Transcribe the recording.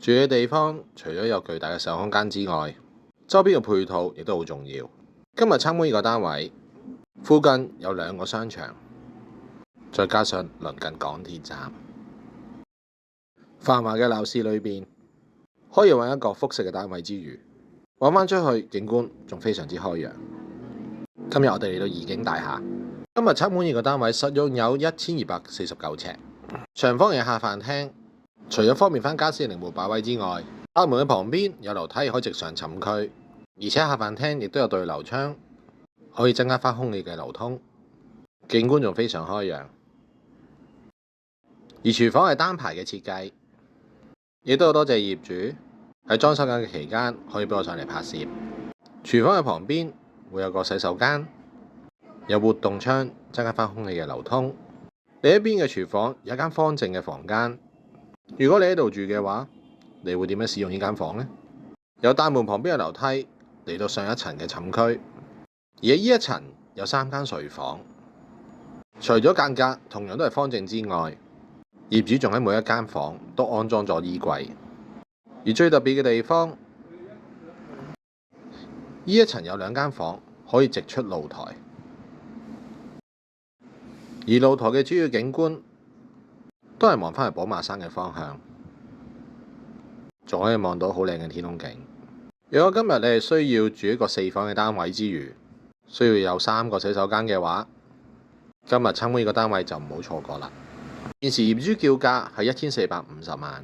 住嘅地方除咗有巨大嘅上空間之外，周邊嘅配套亦都好重要。今日參觀呢個單位，附近有2個商場，再加上鄰近港鐵站，繁華嘅鬧市裏邊，可以揾一個複式嘅單位之餘，望返出去景觀仲非常之開揚。今日我哋嚟到怡景大廈，今日參觀呢個單位實用有1249尺，長方形嘅下飯廳。除咗方便返家私靈活擺位之外，大門嘅旁邊有樓梯可以直上寢區，而且下飯廳亦都有對流窗，可以增加返空氣嘅流通，景觀仲非常開揚。而廚房係單排嘅設計，亦都有多謝業主喺裝修緊嘅期間可以俾我上嚟拍攝。廚房嘅旁邊會有個洗手間，有活動窗增加返空氣嘅流通。另一邊嘅廚房有一間方正嘅房間。如果你喺度住嘅話，你會點樣使用呢間房呢？有大門旁邊嘅樓梯嚟到上一層嘅寢區，而喺呢一層有3間睡房。除咗間隔同樣都係方正之外，業主仲喺每一間房都安裝咗衣櫃。而最特別嘅地方，呢一層有2間房可以直出露台，而露台嘅主要景觀都係望返去寶馬山嘅方向，仲可以望到好靚嘅天空景。如果今日你係需要住一個4房嘅單位之餘，需要有3個洗手間嘅話，今日參觀呢個單位就唔好錯過啦。現時業主叫價係1450萬。